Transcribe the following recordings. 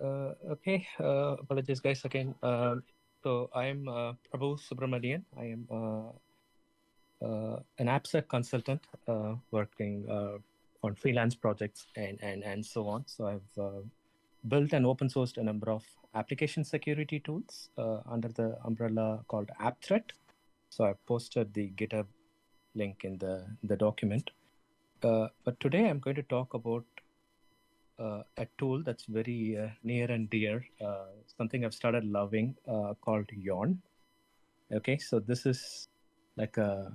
Okay, apologies guys again. So I'm Prabhu Subramanian. I am an AppSec consultant working on freelance projects and so on. So I've built and open sourced a number of application security tools under the umbrella called AppThreat. So I've posted the GitHub link in the document. But today I'm going to talk about a tool that's very near and dear, something I've started loving called Yawn. Okay, so this is like a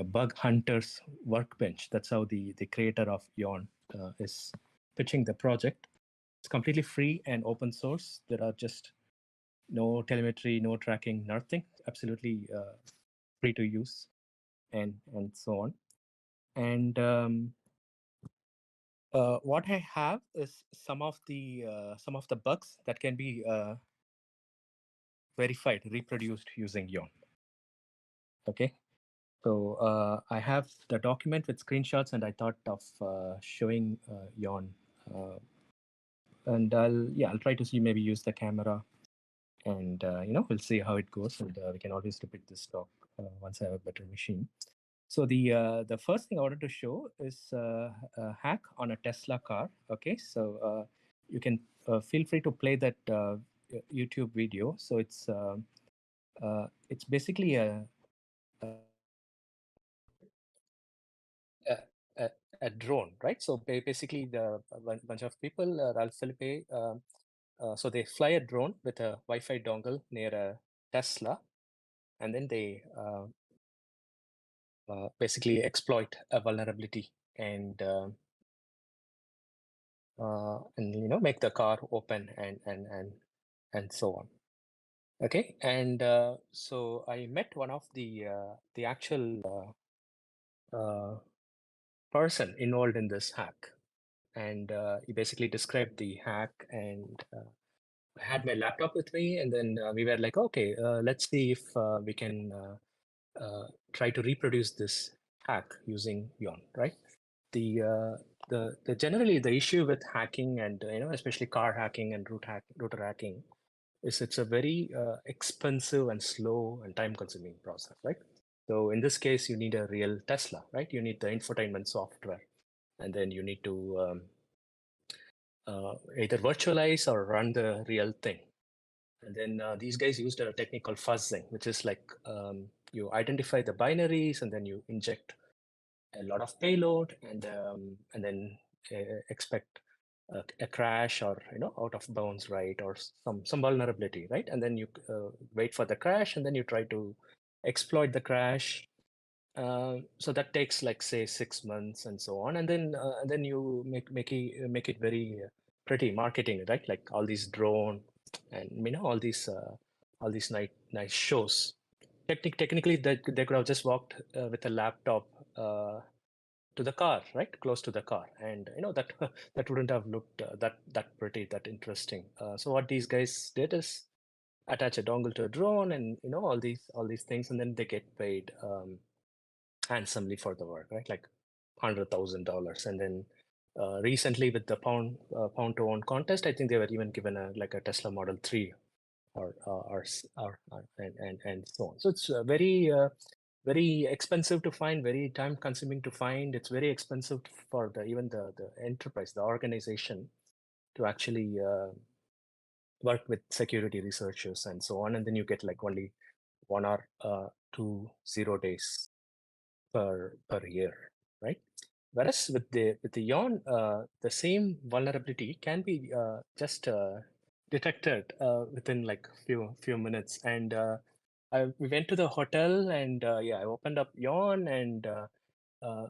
bug hunter's workbench. That's how the creator of Yawn is pitching the project. It's completely free and open source. There are just no telemetry, no tracking, nothing. Absolutely free to use, and so on. And what I have is some of the bugs that can be verified, reproduced using Yawn. Okay, so I have the document with screenshots, and I thought of showing Yawn, and I'll try to see maybe use the camera, and we'll see how it goes, and we can always repeat this talk once I have a better machine. So the first thing I wanted to show is a hack on a Tesla car. Okay, so you can feel free to play that YouTube video. So it's basically a, a, a drone, right? So basically, the bunch of people, Ralph Felipe, so they fly a drone with a Wi-Fi dongle near a Tesla, and then they basically exploit a vulnerability and make the car open and so on. Okay, and so I met one of the actual person involved in this hack, and he basically described the hack, and I had my laptop with me, and then we were like, okay, let's see if we can try to reproduce this hack using Yawn, right? The generally the issue with hacking, and especially car hacking and router hacking, is it's a very expensive and slow and time consuming process, right? So in this case, you need a real Tesla, right? You need the infotainment software, and then you need to either virtualize or run the real thing. And then these guys used a technique called fuzzing, which is like you identify the binaries and then you inject a lot of payload, and then expect a crash, or out of bounds, right, or some vulnerability, right, and then you wait for the crash, and then you try to exploit the crash. So that takes like say 6 months and so on, and then you make it very pretty marketing, right? Like all these drone and all these nice shows. Technically, they could have just walked with a laptop to the car, right, close to the car, and that that wouldn't have looked that pretty, that interesting. So what these guys did is attach a dongle to a drone, and all these things, and then they get paid handsomely for the work, right? Like $100,000. And then recently with the pound to own contest, I think they were even given a Tesla Model 3 or and so on. So it's very expensive to find, very time consuming to find. It's very expensive for even the enterprise, the organization, to actually work with security researchers and so on. And then you get like only 1 or 2 0 days per year, right? Whereas with the Yawn, the same vulnerability can be just detected within like few minutes. And we went to the hotel, and yeah, I opened up Yawn, and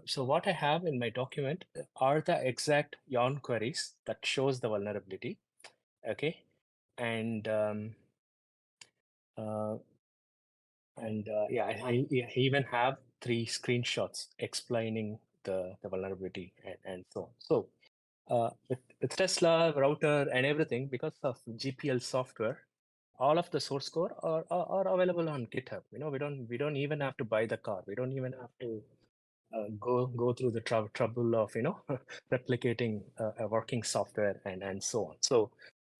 so what I have in my document are the exact Yawn queries that shows the vulnerability. Okay, and uh, yeah, I even have 3 screenshots explaining the vulnerability and so on. So with Tesla router and everything, because of GPL software, all of the source code are available on GitHub. We don't even have to buy the car. We don't even have to go through the trouble of replicating a working software and so on. So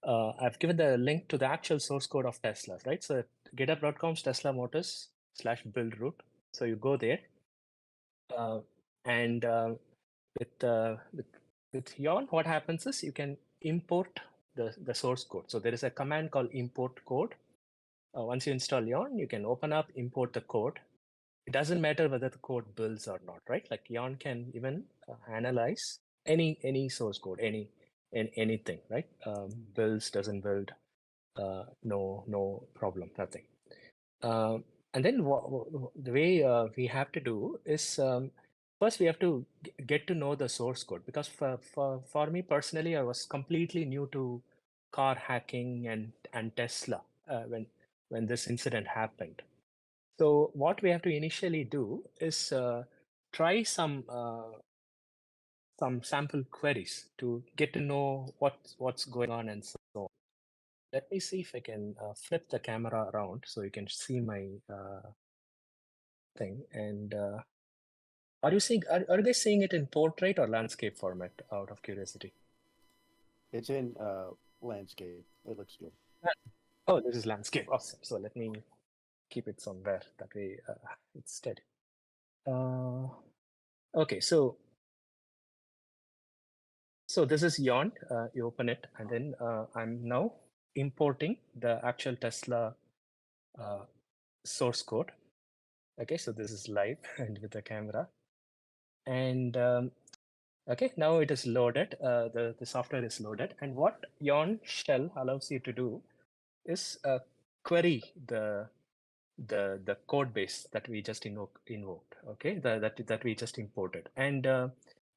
I've given the link to the actual source code of Tesla, right? So github.com's Tesla Motors /build root. So you go there, and with Yawn, what happens is you can import the source code. So there is a command called import code. Once you install Yawn, you can open up, import the code. It doesn't matter whether the code builds or not, right? Like Yawn can even analyze any source code, anything, right? Builds, doesn't build, no problem, nothing. And then the way we have to do is first we have to get to know the source code, because for me personally, I was completely new to car hacking and Tesla when this incident happened. So what we have to initially do is try some sample queries to get to know what's going on and so on. Let me see if I can flip the camera around so you can see my thing. And are they seeing it in portrait or landscape format, out of curiosity? It's in landscape. It looks good. Oh, this is landscape. Awesome. So let me keep it somewhere. That way it's steady. Okay, so this is Yawn. You open it, and then I'm now importing the actual Tesla source code. Okay, so this is live and with the camera. And okay, now it is loaded. The software is loaded. And what Yawn shell allows you to do is query the code base that we just invoked. Okay, that we just imported. And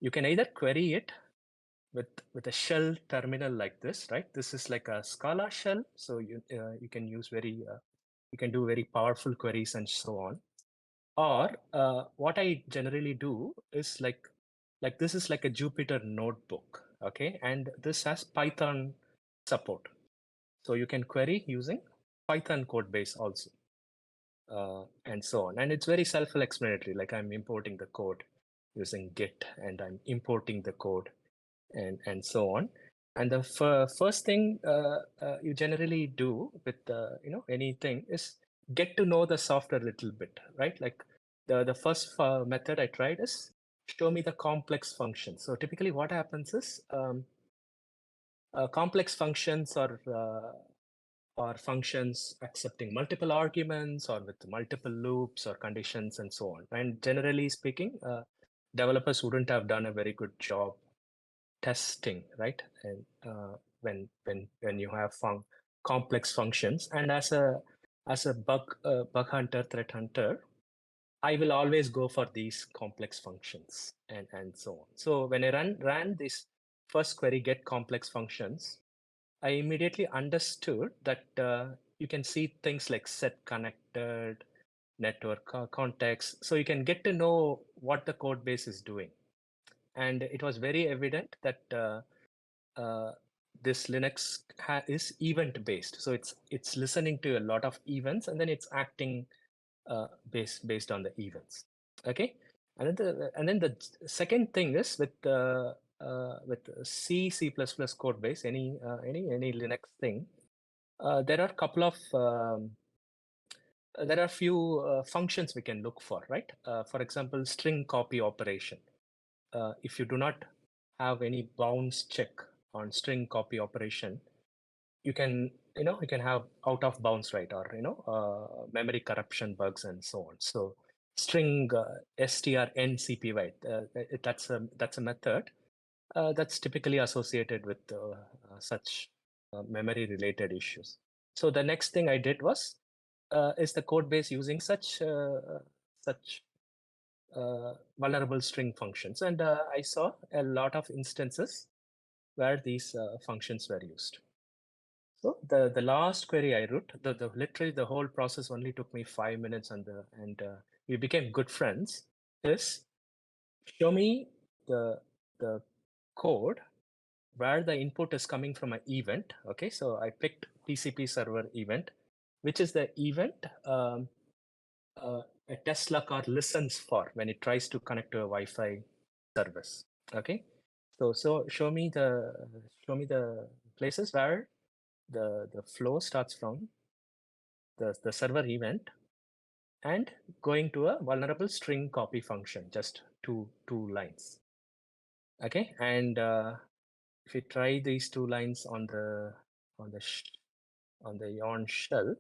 you can either query it with a shell terminal like this, right? This is like a Scala shell, so you can use you can do very powerful queries and so on. Or what I generally do is like this is like a Jupyter notebook, okay? And this has Python support. So you can query using Python code base also, and so on. And it's very self-explanatory, like I'm importing the code using Git, and I'm importing the code and so on. And the first thing you generally do with anything is get to know the software a little bit, right? Like the first method I tried is show me the complex function. So typically what happens is complex functions are functions accepting multiple arguments or with multiple loops or conditions and so on. And generally speaking, developers wouldn't have done a very good job testing, right? And when you have complex functions, and as a bug hunter, threat hunter, I will always go for these complex functions and so on. So when I ran this first query, get complex functions, I immediately understood that you can see things like set connected, network context, so you can get to know what the code base is doing. And it was very evident that this Linux is event based, so it's listening to a lot of events and then it's acting based on the events. Okay, and then the second thing is with C++ code base, any Linux thing, there are a couple of there are a few functions we can look for, right? For example, string copy operation. If you do not have any bounds check on string copy operation, you can have out of bounds, right? Or memory corruption bugs and so on. So string strncpy, that's a method that's typically associated with such memory related issues. So the next thing I did was is the code base using such vulnerable string functions, and I saw a lot of instances where these functions were used. So the last query I wrote, the literally the whole process only took me 5 minutes, and we became good friends. Is show me the code where the input is coming from an event. Okay, so I picked TCP server event, which is the event a Tesla car listens for when it tries to connect to a Wi-Fi service. Okay, so show me the places where the flow starts from the server event and going to a vulnerable string copy function, just two lines. Okay, and if you try these 2 lines on the Yawn shell,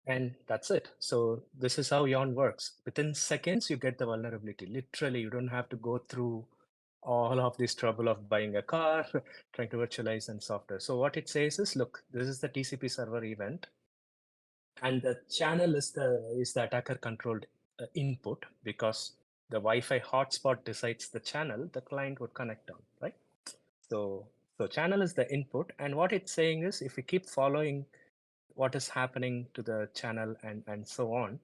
and that's it. So this is how Yawn works. Within seconds, you get the vulnerability. Literally, you don't have to go through all of this trouble of buying a car, trying to virtualize and software. So what it says is, look, this is the TCP server event, and the channel is the attacker controlled input, because the Wi-Fi hotspot decides the channel the client would connect on, right? So channel is the input, and what it's saying is, if we keep following what is happening to the channel and so on,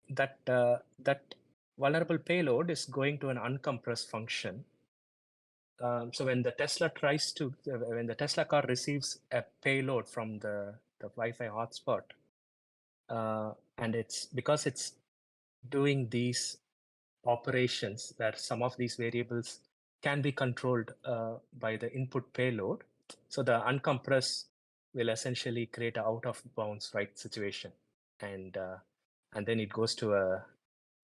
that vulnerable payload is going to an uncompressed function. So when the Tesla when the Tesla car receives a payload from the Wi-Fi hotspot, and it's because it's doing these operations where some of these variables can be controlled by the input payload. So the uncompress will essentially create an out of bounds write situation, and then it goes to a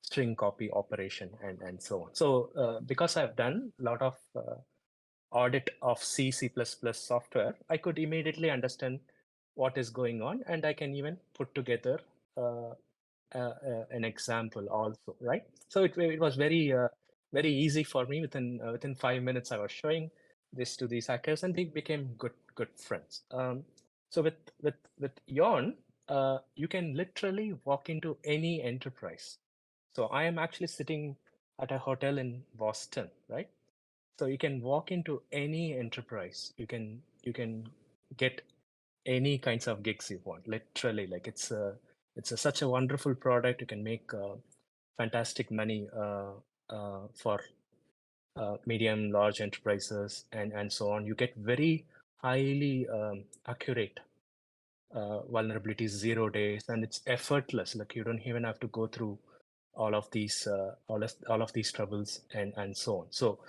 string copy operation and so on. So because I've done a lot of audit of C++ software, I could immediately understand what is going on, and I can even put together an example also, right? So it was very easy for me. Within 5 minutes, I was showing this to these hackers, and we became good friends. So with Yawn, you can literally walk into any enterprise. So I am actually sitting at a hotel in Boston, right? So you can walk into any enterprise. You can get any kinds of gigs you want. Literally, like such a wonderful product. You can make fantastic money for medium, large enterprises and so on. You get very highly accurate vulnerabilities, 0 days, and it's effortless. Like you don't even have to go through all of these troubles and so on. So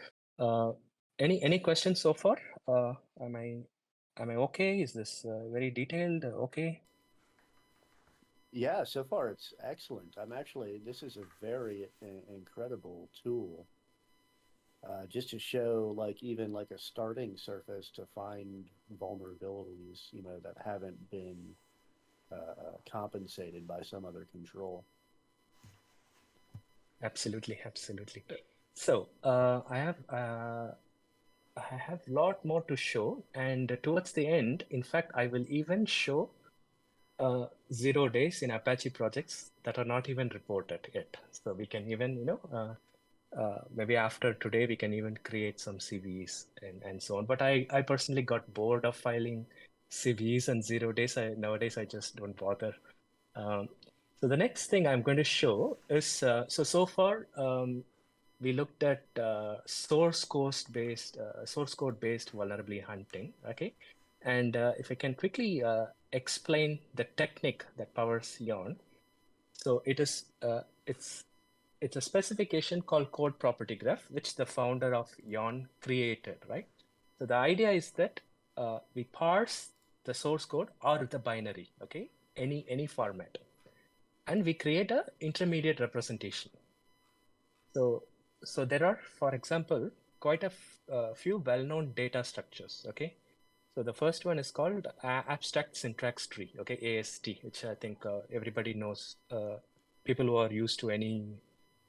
any questions so far? Am I okay? Is this very detailed? Okay. Yeah, so far it's excellent. This is a very incredible tool, just to show even like a starting surface to find vulnerabilities, that haven't been compensated by some other control. Absolutely. So I have a lot more to show, and towards the end, in fact, I will even show 0 days in Apache projects that are not even reported yet. So we can even, maybe after today, we can even create some CVEs and so on. But I personally got bored of filing CVEs and 0 days. Nowadays, I just don't bother. So the next thing I'm going to show is, so far, we looked at source code based vulnerability hunting. Okay, and if I can quickly explain the technique that powers Yawn. So it's a specification called code property graph, which the founder of Yawn created, right? So the idea is that we parse the source code or the binary, okay, any format, and we create a intermediate representation. So there are, for example, quite a few well-known data structures, okay? So the first one is called abstract syntax tree, okay, AST, which I think everybody knows. People who are used to any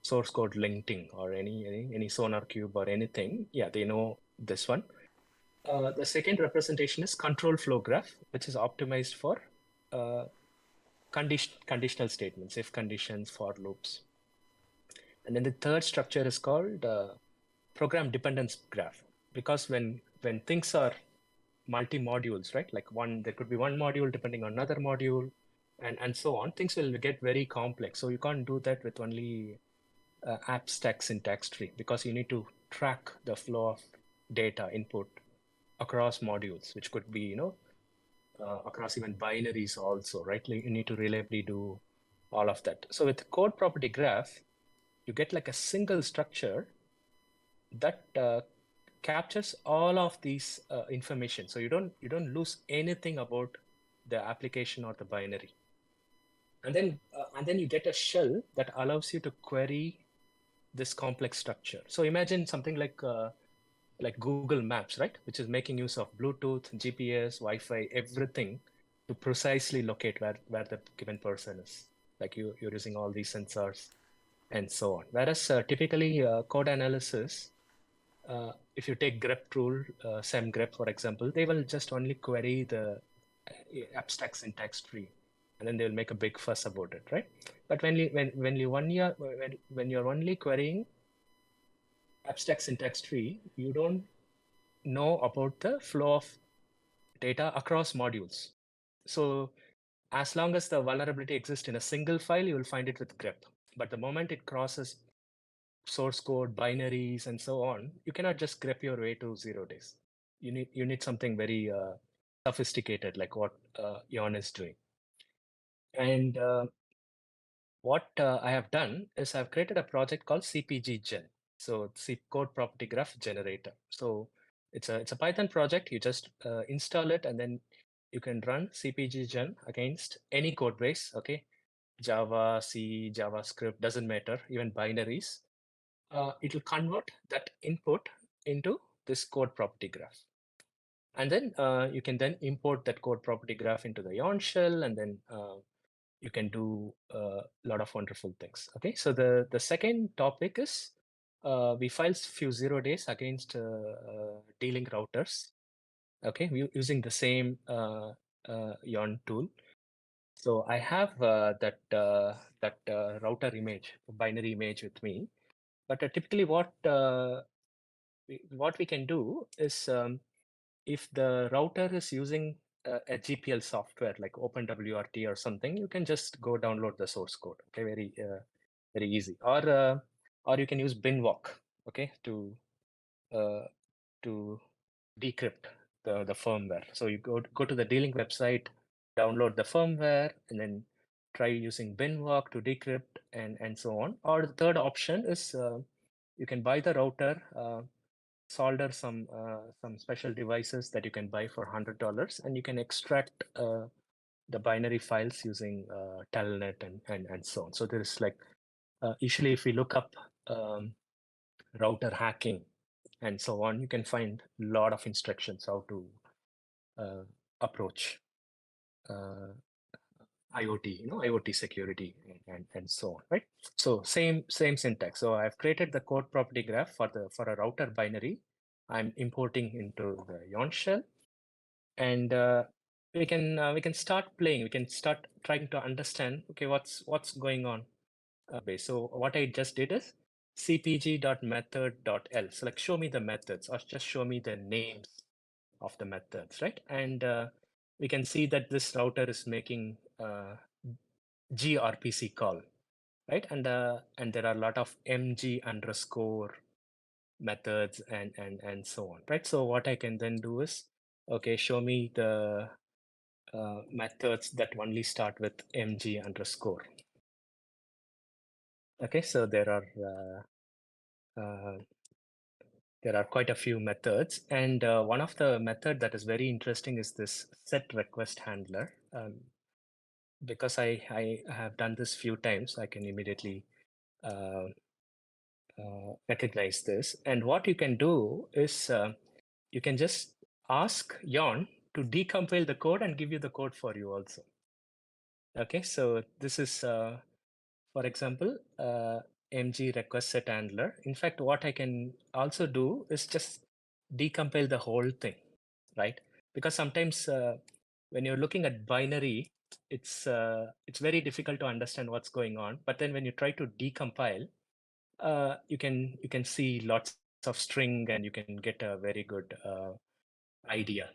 source code linting or any Sonar Cube or anything, yeah, they know this one. The second representation is control flow graph, which is optimized for conditional statements, if conditions, for loops. And then the third structure is called program dependence graph, because when things are multi-modules, right? Like there could be one module depending on another module, and so on. Things will get very complex. So you can't do that with only abstract syntax tree, because you need to track the flow of data input across modules, which could be across even binaries also, right? Like you need to reliably do all of that. So with code property graph, you get like a single structure that captures all of these information. So you don't lose anything about the application or the binary. And then you get a shell that allows you to query this complex structure. So imagine something like Google Maps, right? Which is making use of Bluetooth, GPS, Wi-Fi, everything to precisely locate where the given person is. Like you're using all these sensors and so on. Whereas typically code analysis, if you take grep tool, semgrep, for example, they will just only query the abstract syntax tree, and then they'll make a big fuss about it, right? But when you're only querying abstract syntax tree, you don't know about the flow of data across modules. So as long as the vulnerability exists in a single file, you will find it with grep. But the moment it crosses source code, binaries, and so on, you cannot just grep your way to 0 days. You need something very sophisticated, like what Yawn is doing. And what I have done is I've created a project called CPG Gen. So C code property graph generator. So it's a Python project. You just install it, and then you can run CPG Gen against any code base. Okay, Java, C, JavaScript, doesn't matter, even binaries. It will convert that input into this code property graph. And then you can then import that code property graph into the Yawn shell, and then you can do a lot of wonderful things. Okay, so the second topic is we file few 0 days against D-Link routers. Okay, using the same Yawn tool. So I have that router image, binary image with me. But typically, what we can do is if the router is using a GPL software like OpenWRT or something, you can just go download the source code. Okay, very easy. Or you can use binwalk. Okay, uh, to decrypt the firmware. So you go to the D-Link website, download the firmware, and then try using binwalk to decrypt and so on. Or the third option is you can buy the router, solder some special devices that you can buy for $100, and you can extract the binary files using telnet and so on. So there is like usually if we look up router hacking and so on, you can find a lot of instructions how to approach uh, IoT, IoT security and so on, right? So same syntax. So I've created the code property graph for a router binary. I'm importing into the Yawn shell, and we can start playing. We can start trying to understand. Okay, what's going on base. So what I just did is cpg.method.l. So like show me the methods, or just show me the names of the methods, right? And we can see that this router is making grpc call, right? And there are a lot of mg underscore methods and so on, right? So what I can then do is, okay, show me the methods that only start with mg underscore. Okay, so uh, there are quite a few methods, and one of the method that is very interesting is this set request handler. Because I have done this few times, I can immediately uh, recognize this. And what you can do is you can just ask Yawn to decompile the code and give you the code for you also. Okay, so this is, for example, mg request set handler. In fact, what I can also do is just decompile the whole thing, right? Because sometimes when you're looking at binary, it's very difficult to understand what's going on. But then when you try to decompile, you can see lots of string, and you can get a very good idea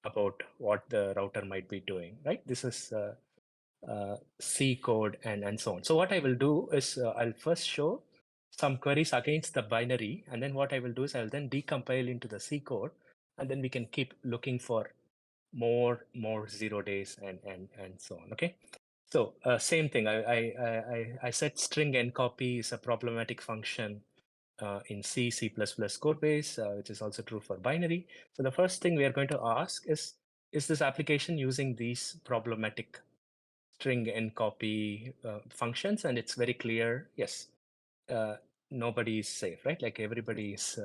about what the router might be doing, right? This is C code and so on. So what I will do is I'll first show some queries against the binary, and then what I will do is I'll then decompile into the C code, and then we can keep looking for more 0 days and so on. Okay, So same thing. I said string encopy is a problematic function in C, C++ code base, which is also true for binary. So the first thing we are going to ask is this application using these problematic string encopy functions? And it's very clear, yes, nobody is safe, right? Like everybody is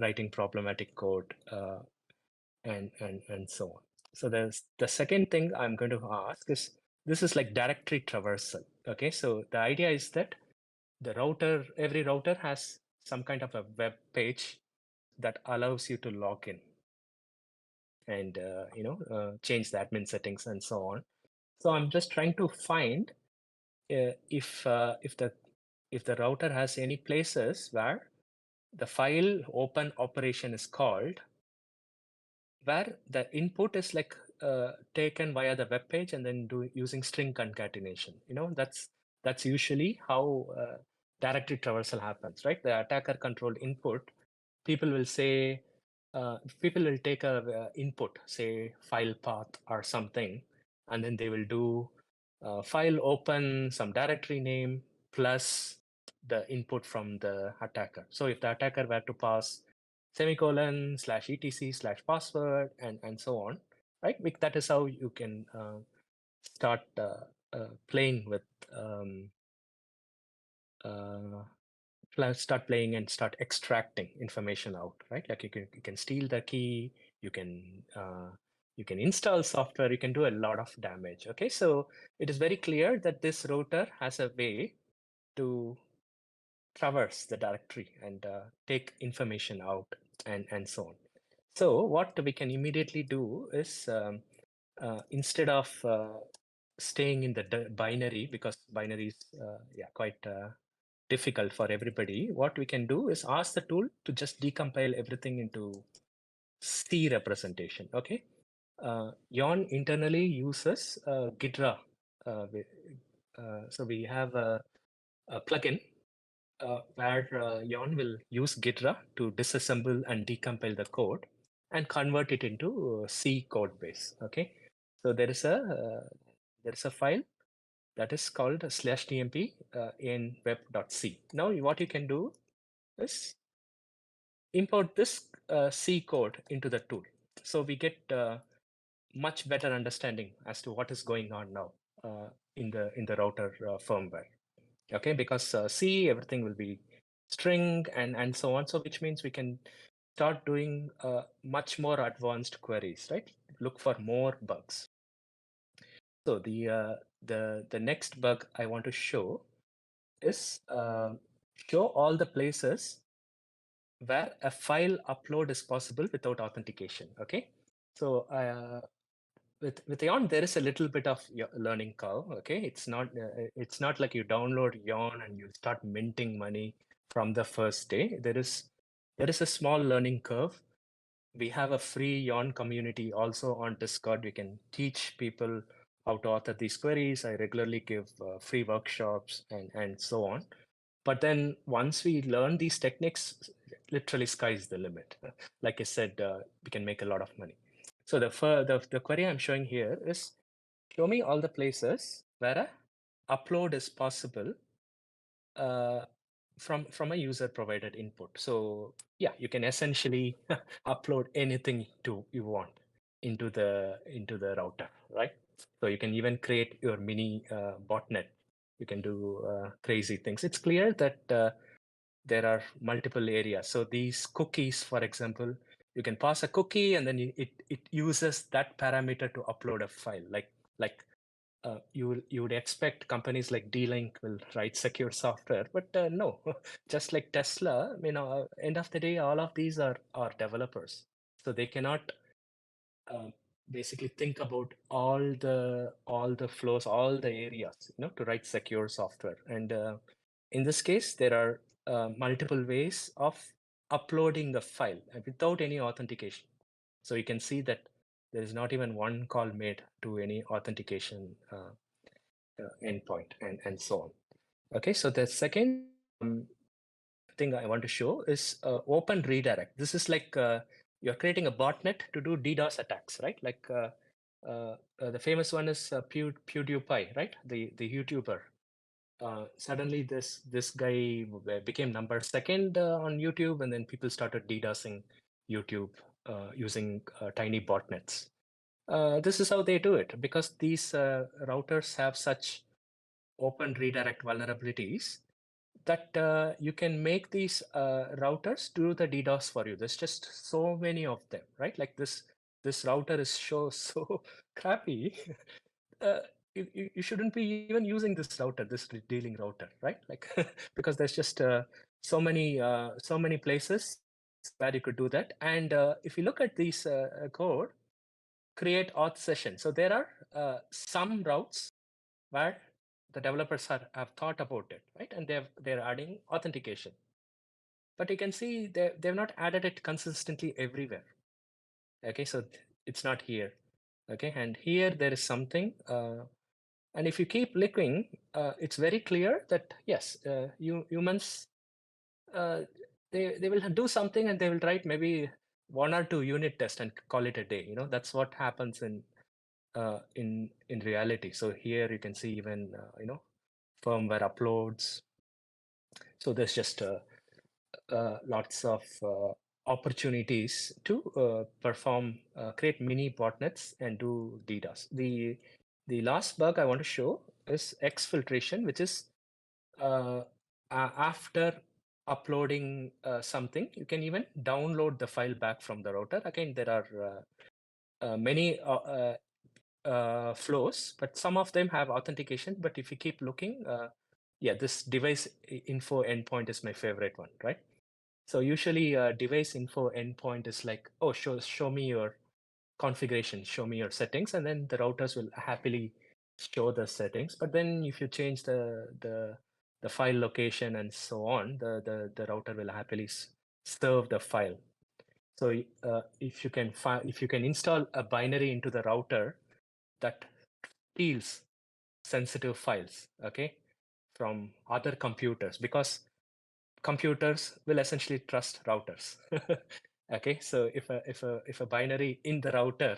writing problematic code and so on. So the second thing I'm going to ask is, this is like directory traversal. Okay, so the idea is that every router has some kind of a web page that allows you to log in and change the admin settings and so on. So I'm just trying to find if the router has any places where the file open operation is called, where the input is like taken via the web page and then using string concatenation. That's usually how directory traversal happens, right? The attacker controlled input. People will say, people will take a input, say file path or something, and then they will do file open some directory name plus the input from the attacker. So if the attacker were to pass semicolon /etc/password and so on, right? That is how you can start playing with start playing and start extracting information out, right? Like you can steal the key, you can install software, you can do a lot of damage. Okay, so it is very clear that this router has a way to traverse the directory and take information out and so on. So what we can immediately do is instead of staying in the binary, because binary is quite difficult for everybody, what we can do is ask the tool to just decompile everything into C representation. Okay, Yawn internally uses Ghidra. So we have a plugin where Yawn will use Ghidra to disassemble and decompile the code and convert it into C code base. Okay, so there is a file that is called /tmp in web.c. Now what you can do is import this C code into the tool. So we get much better understanding as to what is going on now in the router firmware. Okay, because C, everything will be string and so on. So which means we can start doing much more advanced queries, right? Look for more bugs. So the next bug I want to show is show all the places where a file upload is possible without authentication. Okay, so with Yawn, there is a little bit of learning curve. Okay, it's not like you download Yawn and you start minting money from the first day. There is a small learning curve. We have a free Yawn community also on Discord. We can teach people how to author these queries. I regularly give free workshops and so on. But then once we learn these techniques, literally sky's the limit. Like I said, we can make a lot of money. So the query I'm showing here is, show me all the places where a upload is possible uh, from a user provided input. So yeah, you can essentially upload anything you want into the router, right? So you can even create your mini botnet. You can do crazy things. It's clear that there are multiple areas. So these cookies, for example, you can pass a cookie and then it uses that parameter to upload a file. Like you would expect companies like D-Link will write secure software, but no, just like Tesla, end of the day, all of these are developers, so they cannot uh, basically think about all the flows, all the areas, to write secure software. And in this case, there are multiple ways of uploading a file without any authentication. So you can see that there is not even one call made to any authentication endpoint and so on. Okay, so the second thing I want to show is open redirect. This is like you're creating a botnet to do DDoS attacks, right? Like the famous one is PewDiePie, right? The YouTuber. Suddenly this guy became number second on YouTube, and then people started DDoSing YouTube using tiny botnets. This is how they do it, because these routers have such open redirect vulnerabilities that you can make these routers do the DDoS for you. There's just so many of them, right? Like this router is so crappy. uh, you shouldn't be even using this router, this dealing router, right? Like because there's just so many places where you could do that. And if you look at these code, create auth session. So there are some routes where the developers have thought about it, right? And they're adding authentication. But you can see they've not added it consistently everywhere. Okay, so it's not here. Okay, and here there is something. And if you keep looking, it's very clear that yes, humans they will do something, and they will write maybe 1 or 2 unit tests and call it a day. That's what happens in reality. So here you can see even firmware uploads. So there's just lots of opportunities to create mini botnets and do DDoS. The last bug I want to show is exfiltration, which is after uploading something, you can even download the file back from the router. Again, there are many flows, but some of them have authentication. But if you keep looking, yeah, this device info endpoint is my favorite one, right? So usually device info endpoint is like, oh, show me your configuration, show me your settings, and then the routers will happily show the settings. But then if you change the file location and so on, the router will happily serve the file. So if you can install a binary into the router that steals sensitive files, okay, from other computers, because computers will essentially trust routers. Okay, so if a binary in the router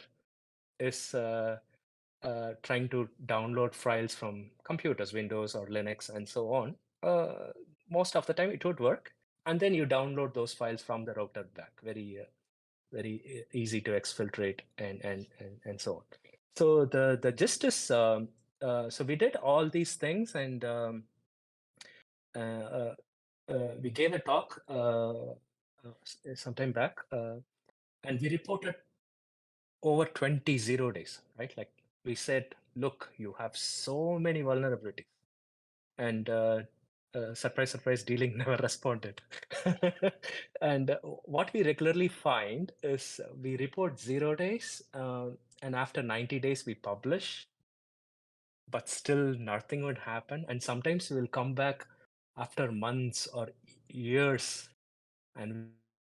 is trying to download files from computers, Windows or Linux and so on, most of the time it would work, and then you download those files from the router back. Very easy to exfiltrate and so on. So the gist is, so we did all these things, and uh, we gave a talk sometime back, and we reported over 20 0 days, right? Like we said, look, you have so many vulnerabilities, and surprise, surprise, dealing never responded. And what we regularly find is we report 0 days, and after 90 days we publish, but still nothing would happen. And sometimes we'll come back after months or years and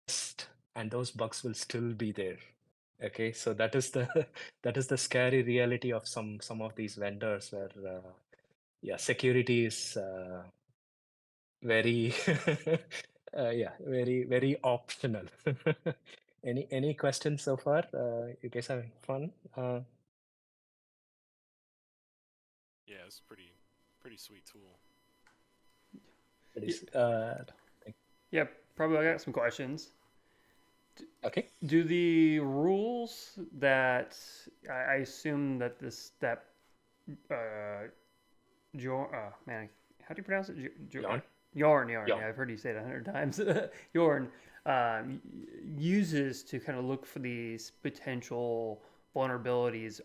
test, and those bugs will still be there. Okay, so that is the that is the scary reality of some of these vendors, where yeah, security is very yeah, very optional. Any questions so far? You guys having fun? Yeah, it's pretty sweet tool. Thank- Yeah, probably I got some questions. okay. Do the rules that I assume that man, how do you pronounce it? Yawn. Yawn. Yawn. Yeah, I've heard you say it 100 times. Yawn uses to kind of look for these potential vulnerabilities.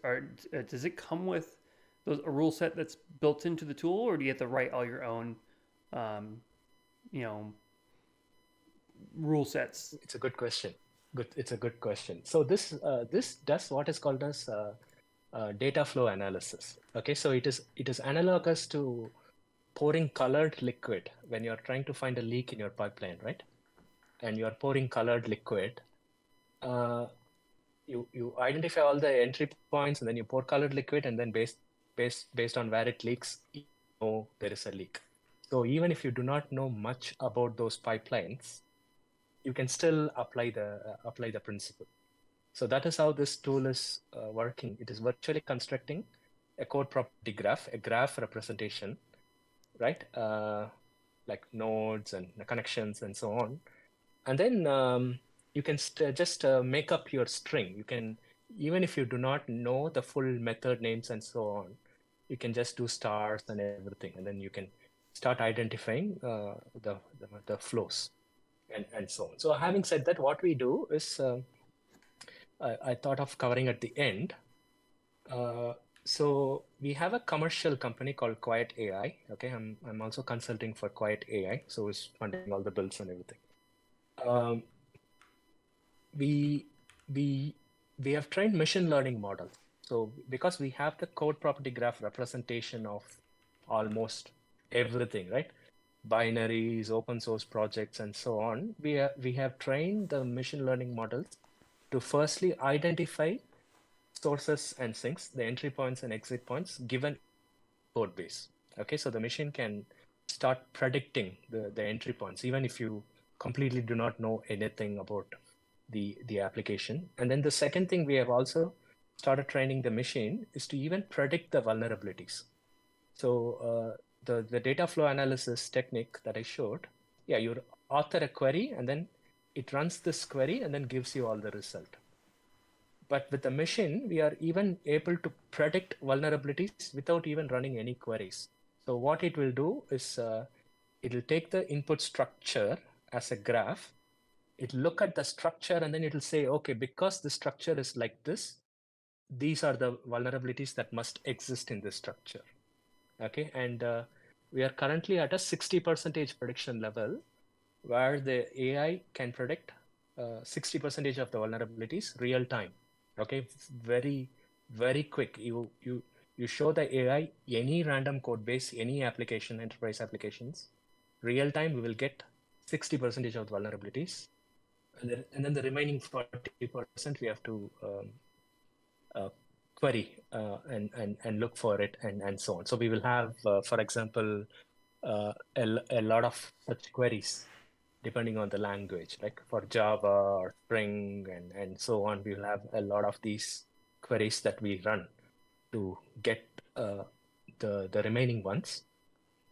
Does it come with a rule set that's built into the tool, or do you have to write all your own, um, you know, rule sets? It's a good question. It's a good question. So this does what is called as data flow analysis. Okay, so it is analogous to pouring colored liquid when you're trying to find a leak in your pipeline, right? And you're pouring colored liquid. You identify all the entry points, and then you pour colored liquid, and then based on where it leaks, you know there is a leak. So even if you do not know much about those pipelines, you can still apply the principle. So that is how this tool is working. It is virtually constructing a code property graph, a graph representation, right? Like nodes and connections and so on. And then you can just make up your string. You can, even if you do not know the full method names and so on, you can just do stars and everything. And then you can start identifying the flows and so on. So having said that, what we do is I thought of covering at the end. So we have a commercial company called Quiet AI. Okay, I'm also consulting for Quiet AI, so it's funding all the bills and everything. Um, we we we have trained machine learning models. So because we have the code property graph representation of almost everything, right? Binaries, open source projects, and so on. We have trained the machine learning models to firstly identify sources and sinks, the entry points and exit points given code base. Okay, so the machine can start predicting the entry points, even if you completely do not know anything about the application. And then the second thing we have also started training the machine is to even predict the vulnerabilities. So the data flow analysis technique that I showed, yeah, you author a query and then it runs this query and then gives you all the result. But with the machine, we are even able to predict vulnerabilities without even running any queries. So what it will do is it will take the input structure as a graph. It'll look at the structure and then it'll say, okay, because the structure is like this, these are the vulnerabilities that must exist in this structure. Okay, and we are currently at a 60% prediction level where the AI can predict 60% of the vulnerabilities real time. Okay, very, very quick. You show the AI any random code base, any application, enterprise applications, real time, we will get 60% of the vulnerabilities. And then the remaining 40% we have to query and look for it and so on. So we will have, for example, a lot of such queries depending on the language, like for Java or Spring and so on. We will have a lot of these queries that we run to get the remaining ones.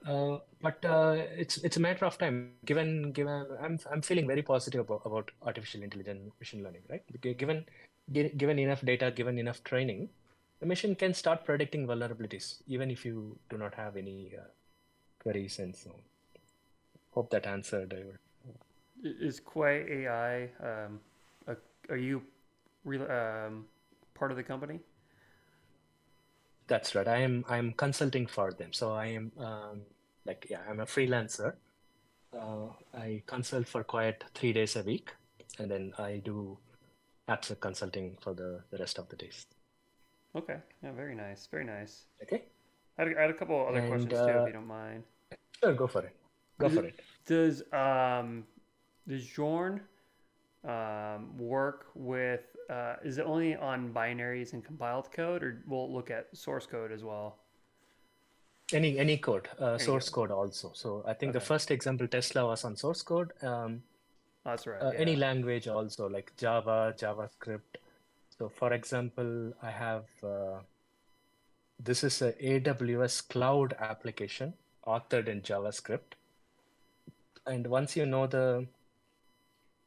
But it's a matter of time. Given I'm feeling very positive about artificial intelligence, machine learning, right? Given enough data, given enough training, the machine can start predicting vulnerabilities, even if you do not have any queries and so on. Hope that answered. Is Quay AI? Are you part of the company? That's right. I'm consulting for them. So I am I'm a freelancer. I consult for quite 3 days a week, and then I do abstract consulting for the rest of the days. Okay. Yeah. Very nice. Very nice. Okay. I had a couple other And questions too, if you don't mind. sure, go for it. Go for it. Does Joern work with? Is it only on binaries and compiled code, or will it look at source code as well? Any code, Any source code. code also. So I think the Okay. first example Tesla was on source code. That's right. Any Yeah. language also, like Java, JavaScript. So for example, I have this is a AWS cloud application authored in JavaScript. And once you know the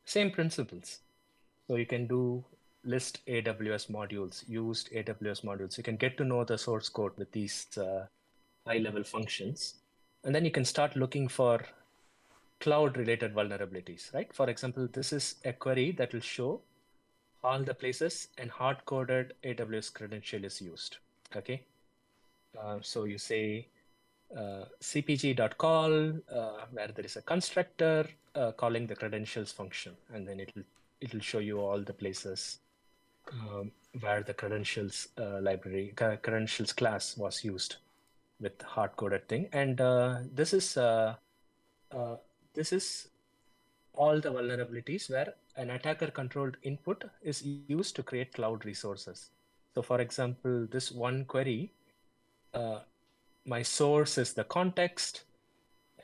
same principles, so you can do list AWS modules, used AWS modules. You can get to know the source code with these high-level functions. And then you can start looking for cloud-related vulnerabilities, right? For example, this is a query that will show all the places and hard-coded AWS credential is used, okay? So you say cpg.call, where there is a constructor calling the credentials function, and then it'll show you all the places where the credentials library, credentials class was used with hard-coded thing. And this is all the vulnerabilities where an attacker-controlled input is used to create cloud resources. So for example, this one query, my source is the context,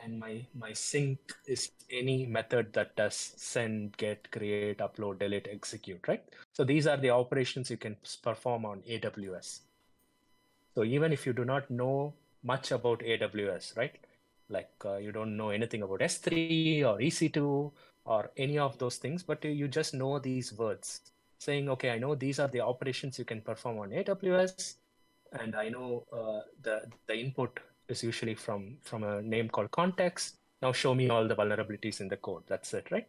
and my sync is any method that does send, get, create, upload, delete, execute, right? So these are the operations you can perform on AWS. So even if you do not know much about AWS, right? Like you don't know anything about S3 or EC2 or any of those things, but you just know these words saying, okay, I know these are the operations you can perform on AWS, and I know the input is usually from a name called context. Now show me all the vulnerabilities in the code. That's it, right?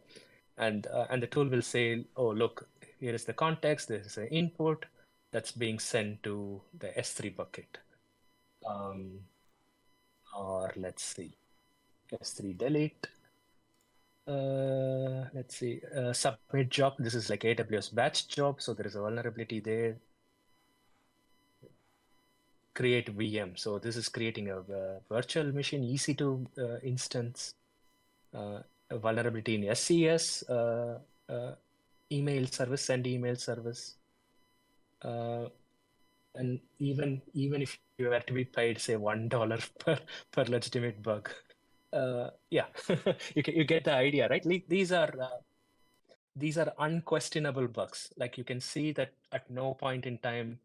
And the tool will say, oh, look, here is the context. This is an input that's being sent to the S3 bucket. Or let's see, S3 delete. Let's see, submit job. This is like AWS batch job. So there is a vulnerability there. Create VM. So this is creating a virtual machine EC2 instance. A vulnerability in SCS, email service, send email service. And even if you were to be paid, say $1 per legitimate bug, yeah, you get the idea, right? These are unquestionable bugs. Like you can see that at no point in time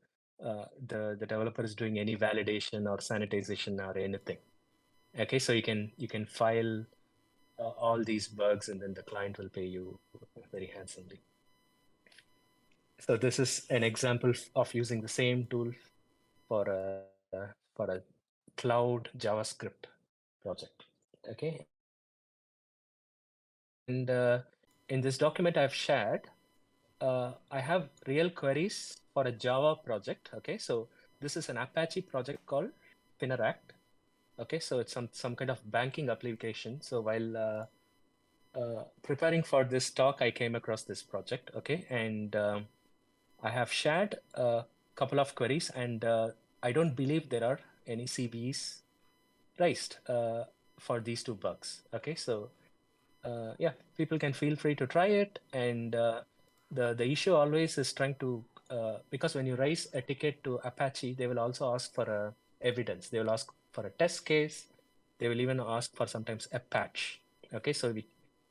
the developer is doing any validation or sanitization or anything. Okay, so you can file all these bugs, and then the client will pay you very handsomely. So this is an example of using the same tool for a cloud JavaScript project. Okay, and in this document I've shared, I have real queries for a Java project. Okay, so this is an Apache project called Fineract. Okay, so it's some kind of banking application. So while preparing for this talk, I came across this project. Okay, and I have shared a couple of queries, and I don't believe there are any CVEs raised for these two bugs. Okay, so yeah, people can feel free to try it. And the issue always is trying to, because when you raise a ticket to Apache, they will also ask for a evidence. They will ask for a test case. They will even ask for sometimes a patch. Okay, so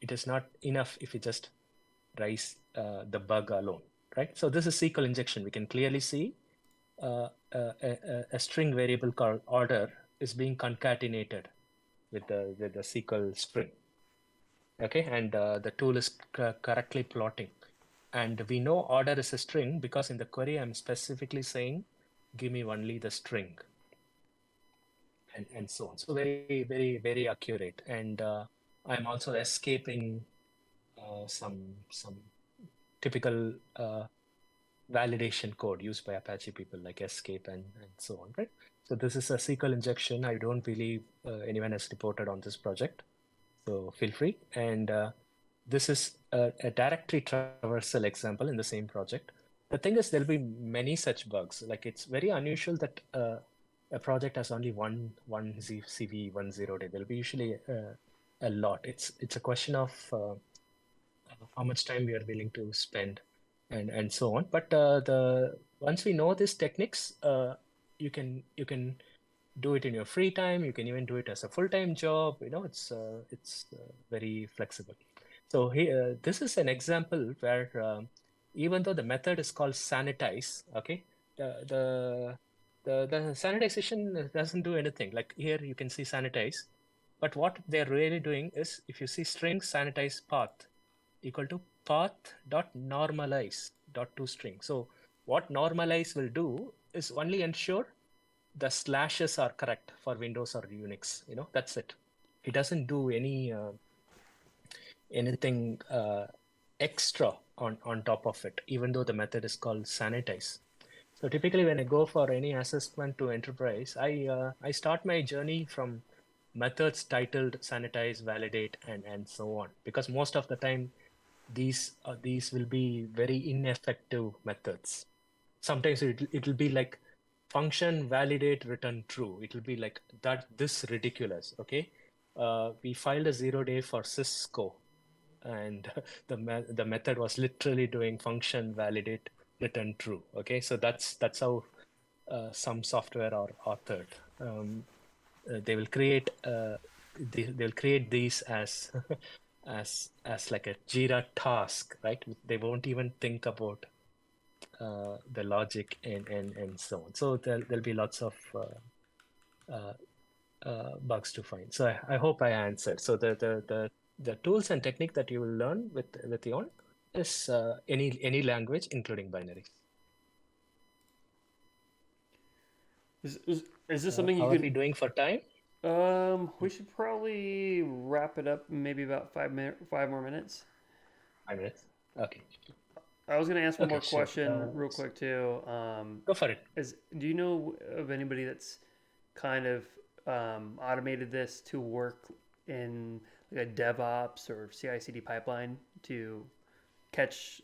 it is not enough if you just raise the bug alone, right? So this is SQL injection. We can clearly see a string variable called order is being concatenated with the SQL string. Okay, and the tool is correctly plotting. And we know order is a string because in the query I'm specifically saying, give me only the string, and so on. So very, very, very accurate. And I'm also escaping some typical validation code used by Apache people like escape and so on, right? So this is a SQL injection. I don't believe anyone has reported on this project. So feel free. And this is a directory traversal example in the same project. The thing is, there'll be many such bugs. Like it's very unusual that a project has only one CV 10 day. There'll be usually a lot. It's a question of how much time we are willing to spend and so on. But the once we know these techniques, you can do it in your free time. You can even do it as a full-time job. You know, it's very flexible. So here, this is an example where even though the method is called sanitize, okay, the sanitization doesn't do anything. Like here, you can see sanitize, but what they're really doing is, if you see string sanitize path equal to path dot normalize dot toString. So what normalize will do is only ensure the slashes are correct for Windows or Unix. You know, that's it. It doesn't do anything extra on top of it, even though the method is called sanitize. So typically when I go for any assessment to enterprise, I start my journey from methods titled sanitize, validate, and so on, because most of the time these will be very ineffective methods. Sometimes it'll be like function validate return true. It'll be like that, this ridiculous. Okay, we filed a 0 day for Cisco, and the method was literally doing function validate return true. Okay, so that's how some software are authored. They will create they'll create these as as like a Jira task, right? They won't even think about the logic and so on. So there'll be lots of bugs to find. So I hope I answered. So the tools and technique that you will learn with Yawn is any language, including binaries. Is this something How you are could? we doing for time? We should probably wrap it up in maybe about 5 more minutes. 5 minutes. Okay. I was gonna ask one Okay, more sure. question real quick too. Go for it. Do you know of anybody that's kind of automated this to work in like a DevOps or CI/CD pipeline to catch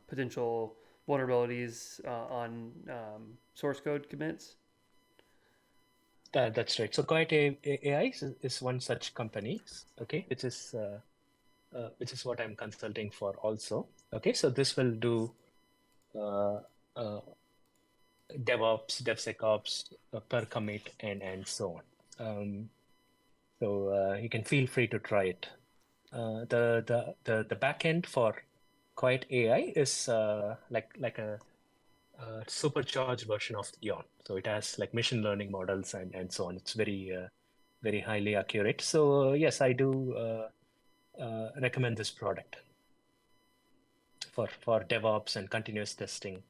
potential vulnerabilities on source code commits? That's right. So Quiet AI is one such company, okay, which is what I'm consulting for also. Okay, so this will do uh, uh, DevOps, DevSecOps, per commit, and so on. So you can feel free to try it. The backend for Quiet AI is like a supercharged version of Yawn. So it has like machine learning models and so on. It's very highly accurate. So yes, I do recommend this product for DevOps and continuous testing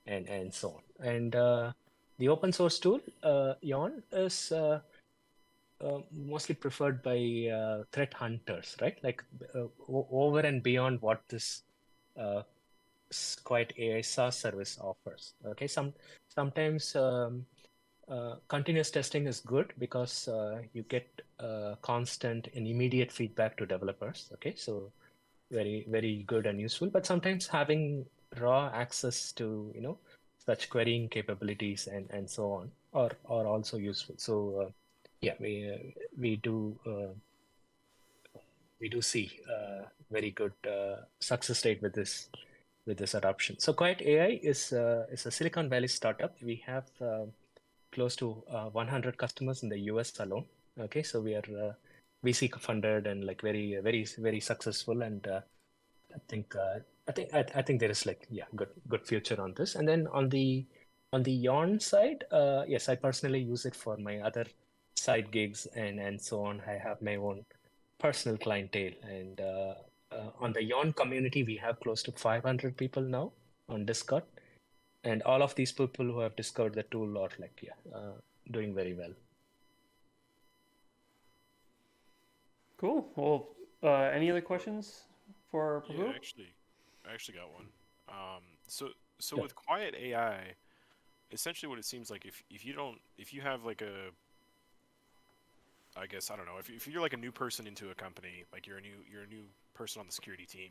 and so on. And the open source tool, Yawn, is mostly preferred by threat hunters, right? Like over and beyond what this Quiet AI SaaS service offers. Okay, sometimes continuous testing is good because you get constant and immediate feedback to developers. Okay, so very good and useful. But sometimes having raw access to such querying capabilities and so on are also useful. So yeah, we do see very good success rate with this adoption. So Quiet AI is a Silicon Valley startup. We have close to 100 customers in the US alone. Okay, so we are VC funded and like very successful, and I think there is like good future on this. And then on the Yawn side, yes, I personally use it for my other side gigs and so on. I have my own personal clientele, and on the Yawn community, we have close to 500 people now on Discord, and all of these people who have discovered the tool are like doing very well. Cool. Well, any other questions for Prabhu? Yeah, I actually got one. So Yeah. with Quiet AI, essentially what it seems like, if you have like a, I guess, I don't know, if you're like a new person into a company, like you're a new person on the security team,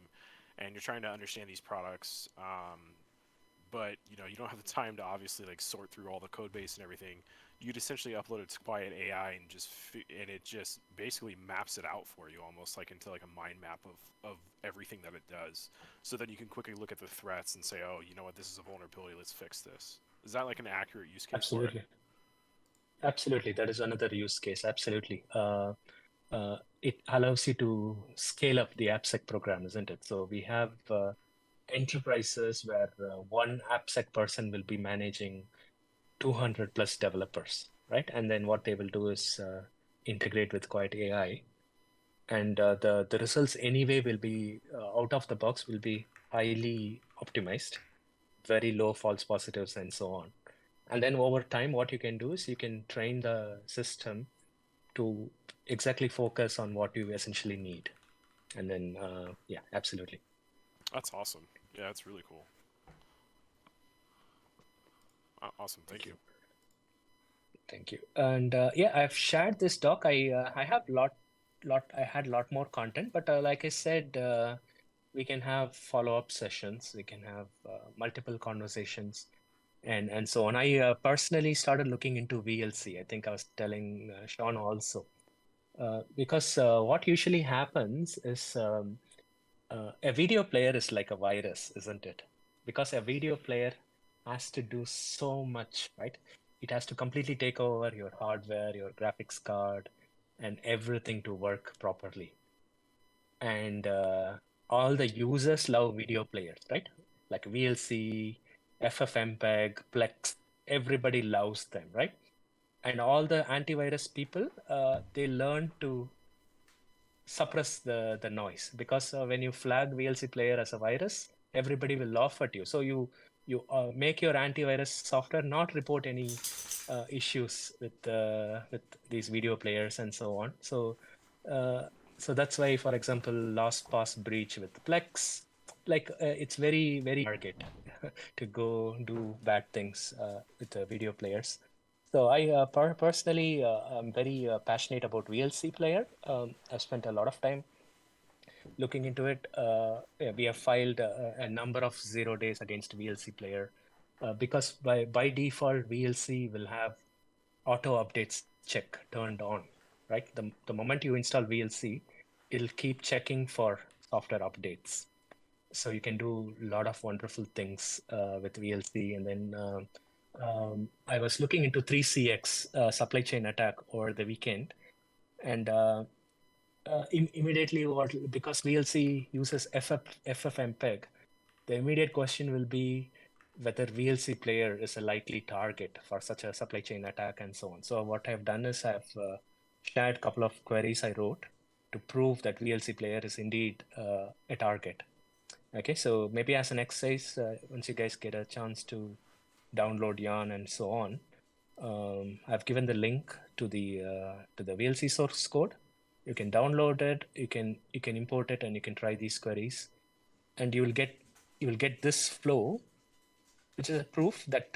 and you're trying to understand these products, but you don't have the time to obviously like sort through all the code base and everything. You'd essentially upload it to Quiet AI and it just basically maps it out for you, almost like into like a mind map of everything that it does, so that you can quickly look at the threats and say, oh, you know what, this is a vulnerability, let's fix this. Is that like an accurate use case for it? Absolutely, that is another use case. Absolutely. It allows you to scale up the AppSec program, isn't it? So we have enterprises where one AppSec person will be managing 200 plus developers, right? And then what they will do is integrate with Quiet AI, and the results anyway will be out of the box will be highly optimized, very low false positives and so on. And then over time, what you can do is you can train the system to exactly focus on what you essentially need. And then, yeah, absolutely. That's awesome. Yeah, that's really cool. Awesome. Thank you. Thank you. And yeah, I've shared this doc. I have I had a lot more content, but like I said, we can have follow-up sessions. We can have multiple conversations and so on. I personally started looking into VLC. I think I was telling Sean also. Because what usually happens is a video player is like a virus, isn't it? Because a video player has to do so much, right? It has to completely take over your hardware, your graphics card, and everything to work properly. And all the users love video players, right? Like VLC, FFmpeg, Plex, everybody loves them, right? And all the antivirus people, they learn to suppress the noise, because when you flag VLC player as a virus, everybody will laugh at you. So you make your antivirus software not report any issues with these video players and so on. So that's why, for example, LastPass breach with Plex, like it's very target to go do bad things with the video players. So I personally, I'm very passionate about VLC player. I've spent a lot of time looking into it. Yeah, we have filed a number of 0 days against VLC player because by default VLC will have auto updates check turned on, right? The moment you install VLC, it'll keep checking for software updates. So you can do a lot of wonderful things with VLC. And then I was looking into 3CX supply chain attack over the weekend, and immediately because VLC uses FFmpeg, the immediate question will be whether VLC player is a likely target for such a supply chain attack and so on. So what I've done is I've shared a couple of queries I wrote to prove that VLC player is indeed a target. Okay, so maybe as an exercise, once you guys get a chance to download Yawn and so on, I've given the link to the VLC source code. You can download it, you can import it, and you can try these queries, and you will get this flow, which is a proof that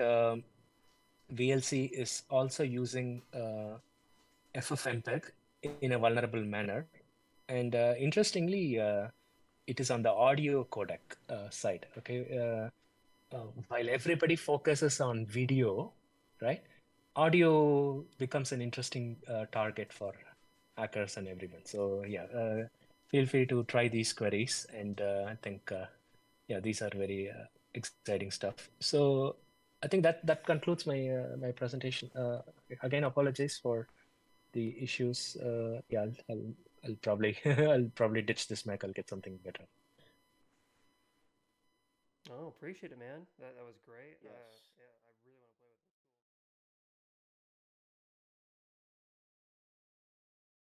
VLC is also using FFmpeg in a vulnerable manner. And interestingly, it is on the audio codec side. Okay, while everybody focuses on video, right? Audio becomes an interesting target for hackers and everyone. So yeah, feel free to try these queries, and I think yeah, these are very exciting stuff. So I think that concludes my my presentation. Again, apologies for the issues. Yeah, I'll probably I'll probably ditch this Mac. I'll get something better. Oh, appreciate it, man. That was great. Yes.